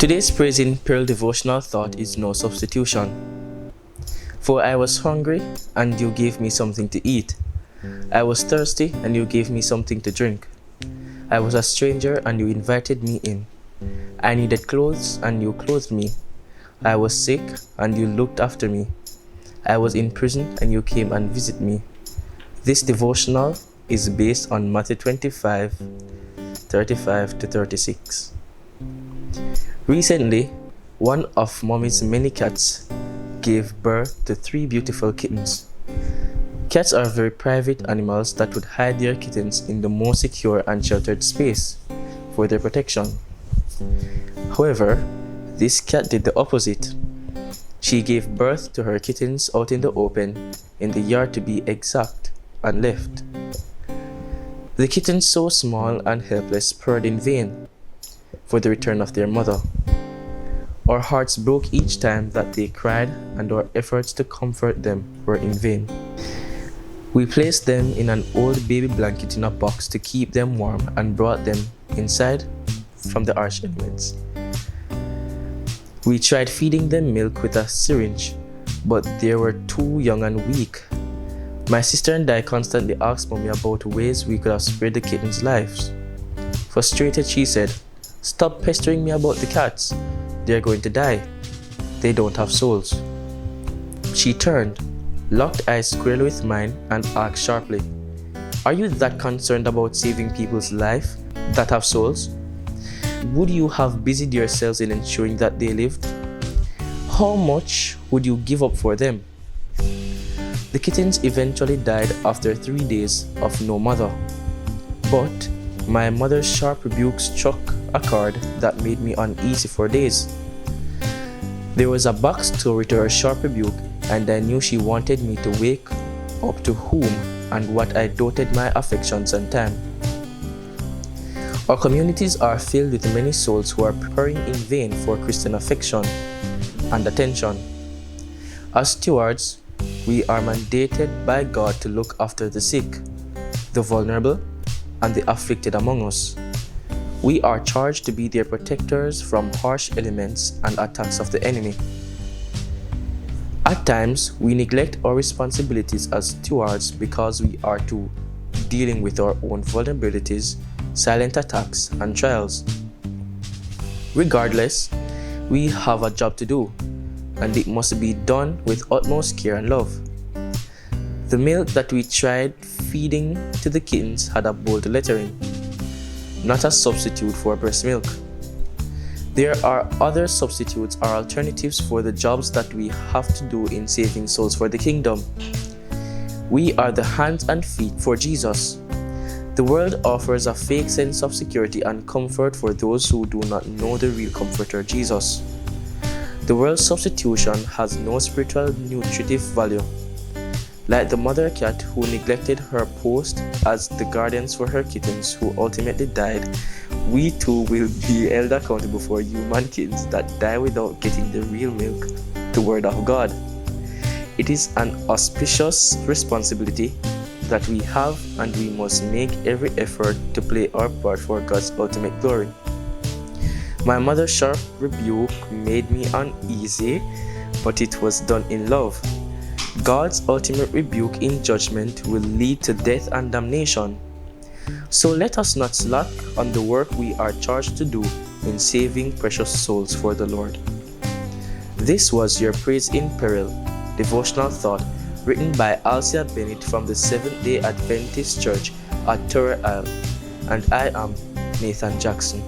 Today's praise in Peril devotional thought is no substitution. For I was hungry, and you gave me something to eat. I was thirsty, and you gave me something to drink. I was a stranger, and you invited me in. I needed clothes, and you clothed me. I was sick, and you looked after me. I was in prison, and you came and visited me. This devotional is based on Matthew 25:35-36. Recently, one of Mommy's many cats gave birth to 3 beautiful kittens. Cats are very private animals that would hide their kittens in the most secure and sheltered space for their protection. However, this cat did the opposite. She gave birth to her kittens out in the open, in the yard to be exact, and left. The kittens, so small and helpless, purred in vain for the return of their mother. Our hearts broke each time that they cried, and our efforts to comfort them were in vain. We placed them in an old baby blanket in a box to keep them warm and brought them inside from the harsh elements. We tried feeding them milk with a syringe, but they were too young and weak. My sister and I constantly asked Mommy about ways we could have spared the kittens' lives. Frustrated, she said, "Stop pestering me about the cats. They're going to die. They don't have souls." She turned, locked eyes squarely with mine, and asked sharply, "Are you that concerned about saving people's life that have souls? Would you have busied yourselves in ensuring that they lived? How much would you give up for them?" The kittens eventually died after 3 days of no mother. But my mother's sharp rebuke struck a chord that made me uneasy for days. There was a backstory to her sharp rebuke, and I knew she wanted me to wake up to whom and what I doted my affections and time. Our communities are filled with many souls who are purring in vain for Christian affection and attention. As stewards, we are mandated by God to look after the sick, the vulnerable, and the afflicted among us. We are charged to be their protectors from harsh elements and attacks of the enemy. At times, we neglect our responsibilities as stewards because we are too dealing with our own vulnerabilities, silent attacks, and trials. Regardless, we have a job to do, and it must be done with utmost care and love. The milk that we tried feeding to the kittens had a bold lettering, "Not a substitute for breast milk." There are other substitutes or alternatives for the jobs that we have to do in saving souls for the kingdom. We are the hands and feet for Jesus. The world offers a fake sense of security and comfort for those who do not know the real comforter, Jesus. The world's substitution has no spiritual nutritive value. Like the mother cat who neglected her post as the guardians for her kittens who ultimately died, we too will be held accountable for human kittens that die without getting the real milk, the Word of God. It is an auspicious responsibility that we have, and we must make every effort to play our part for God's ultimate glory. My mother's sharp rebuke made me uneasy, but it was done in love. God's ultimate rebuke in judgment will lead to death and damnation. So let us not slack on the work we are charged to do in saving precious souls for the Lord. This was your Praise in Peril devotional thought, written by Alcia Bennett from the Seventh-day Adventist Church at Peril, and I am Nathan Jackson.